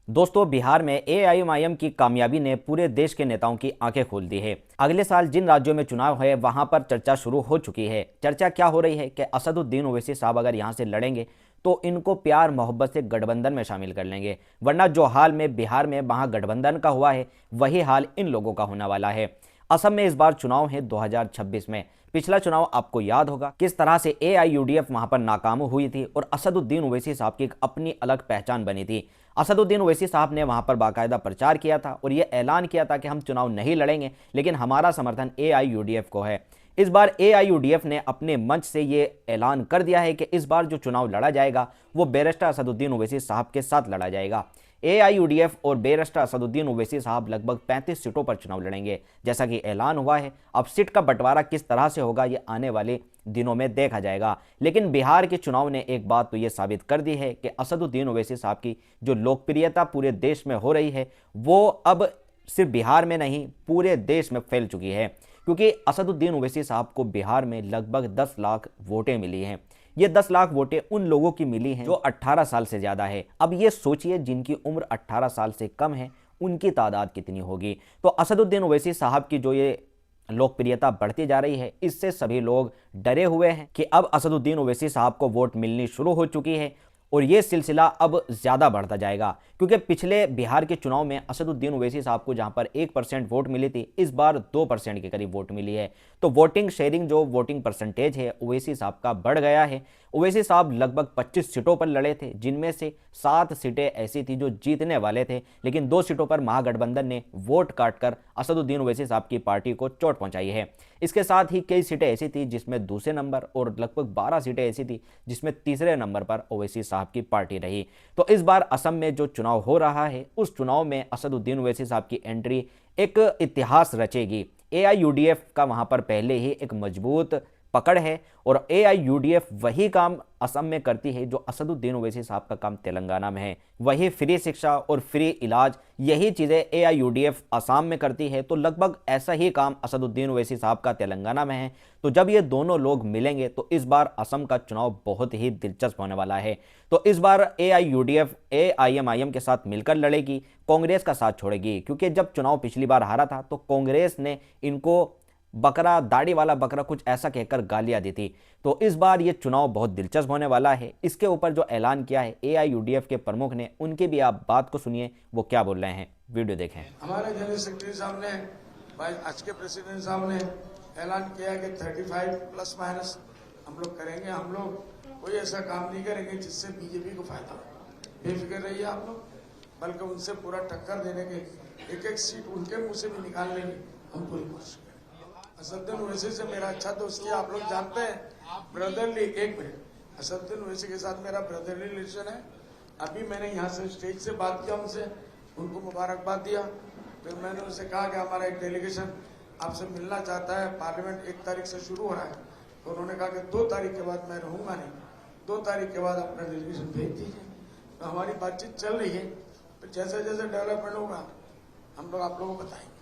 दोस्तों, बिहार में एआईएमआईएम की कामयाबी ने पूरे देश के नेताओं की आंखें खोल दी है। अगले साल जिन राज्यों में चुनाव है वहां पर चर्चा शुरू हो चुकी है। चर्चा क्या हो रही है कि असदुद्दीन ओवैसी साहब अगर यहां से लड़ेंगे तो इनको प्यार मोहब्बत से गठबंधन में शामिल कर लेंगे, वरना जो हाल में बिहार में महागठबंधन का हुआ है वही हाल इन लोगों का होने वाला है। असम में इस बार चुनाव है 2026 में। पिछला चुनाव आपको याद होगा किस तरह से एआईयूडीएफ वहां पर नाकाम हुई थी और असदुद्दीन ओवैसी साहब की एक अपनी अलग पहचान बनी थी। असदुद्दीन ओवैसी साहब ने वहां पर बाकायदा प्रचार किया था और यह ऐलान किया था कि हम चुनाव नहीं लड़ेंगे, लेकिन हमारा समर्थन एआईयूडीएफ को है। इस बार एआईयूडीएफ ने अपने मंच से ये ऐलान कर दिया है कि इस बार जो चुनाव लड़ा जाएगा वो बैरिस्टर असदुद्दीन ओवैसी साहब के साथ लड़ा जाएगा। एआईयूडीएफ और बैरिस्टर असदुद्दीन ओवैसी साहब लगभग 35 सीटों पर चुनाव लड़ेंगे, जैसा कि ऐलान हुआ है। अब सीट का बंटवारा किस तरह से होगा ये आने वाले दिनों में देखा जाएगा। लेकिन बिहार के चुनाव ने एक बात तो ये साबित कर दी है कि असदुद्दीन ओवैसी साहब की जो लोकप्रियता पूरे देश में हो रही है वो अब सिर्फ बिहार में नहीं पूरे देश में फैल चुकी है, क्योंकि असदुद्दीन ओवैसी साहब को बिहार में लगभग 10 लाख वोटें मिली हैं। ये 10 लाख वोटें उन लोगों की मिली हैं जो 18 साल से ज़्यादा है। अब ये सोचिए जिनकी उम्र 18 साल से कम है उनकी तादाद कितनी होगी। तो असदुद्दीन ओवैसी साहब की जो ये लोकप्रियता बढ़ती जा रही है, इससे सभी लोग डरे हुए हैं कि अब असदुद्दीन ओवैसी साहब को वोट मिलनी शुरू हो चुकी है और ये सिलसिला अब ज़्यादा बढ़ता जाएगा, क्योंकि पिछले बिहार के चुनाव में असदुद्दीन ओवैसी साहब को जहां पर 1% वोट मिली थी, इस बार 2% के करीब वोट मिली है। तो वोटिंग शेयरिंग जो वोटिंग परसेंटेज है ओवैसी साहब का बढ़ गया है। ओवैसी साहब लगभग 25 सीटों पर लड़े थे, जिनमें से 7 सीटें ऐसी थी जो जीतने वाले थे, लेकिन 2 सीटों पर महागठबंधन ने वोट काटकर असदुद्दीन ओवैसी साहब की पार्टी को चोट पहुंचाई है। इसके साथ ही कई सीटें ऐसी थी जिसमें दूसरे नंबर और लगभग 12 सीटें ऐसी थी जिसमें तीसरे नंबर पर ओवैसी साहब की पार्टी रही। तो इस बार असम में जो चुनाव हो रहा है उस चुनाव में असदुद्दीन ओवैसी साहब की एंट्री एक इतिहास रचेगी। एआईयूडीएफ का वहां पर पहले ही एक मजबूत पकड़ है और एआईयूडीएफ वही काम असम में करती है जो असदुद्दीन ओवैसी साहब का काम तेलंगाना में है। वही फ्री शिक्षा और फ्री इलाज, यही चीज़ें एआईयूडीएफ असम में करती है, तो लगभग ऐसा ही काम असदुद्दीन ओवैसी साहब का तेलंगाना में है। तो जब ये दोनों लोग मिलेंगे तो इस बार असम का चुनाव बहुत ही दिलचस्प होने वाला है। तो इस बार एआईयूडीएफ एआईएमआईएम के साथ मिलकर लड़ेगी, कांग्रेस का साथ छोड़ेगी, क्योंकि जब चुनाव पिछली बार हारा था तो कांग्रेस ने इनको बकरा, दाढ़ी वाला बकरा, कुछ ऐसा कहकर गालियां दी थी। तो इस बार ये चुनाव बहुत दिलचस्प होने वाला है। इसके ऊपर जो ऐलान किया है एआईयूडीएफ के प्रमुख ने, उनकी भी आप बात को सुनिए वो क्या बोल रहे हैं, वीडियो देखें। हमारे जनरल सेक्रेटरी साहब ने, आज के प्रेसिडेंट साहब ने ऐलान किया कि 35 प्लस माइनस हम लोग करेंगे। हम लोग कोई ऐसा काम नहीं करेंगे जिससे बीजेपी को फायदा हो। बेफिक्र रहिए आप लोग, बल्कि उनसे पूरा टक्कर देने के, एक एक सीट उनके मुंह से भी निकालने की हम पूरी कोशिश। असदुद्दीन ओवैसी से मेरा अच्छा दोस्ती आप लोग जानते हैं, ब्रदरली। एक मिनट, असदुद्दीन ओवैसी के साथ मेरा ब्रदरली रिलेशन है। अभी मैंने यहाँ से स्टेज से बात किया उनसे, उनको मुबारकबाद दिया। फिर मैंने उनसे कहा कि हमारा एक डेलीगेशन आपसे मिलना चाहता है, पार्लियामेंट 1 तारीख से शुरू हो रहा है। तो उन्होंने कहा कि 2 तारीख के बाद मैं रहूंगा नहीं, 2 तारीख के बाद अपना डेलीगेशन भेज दीजिए। तो हमारी बातचीत चल रही है, तो जैसे जैसे डेवलपमेंट होगा हम लोग आप लोगों को बताएंगे।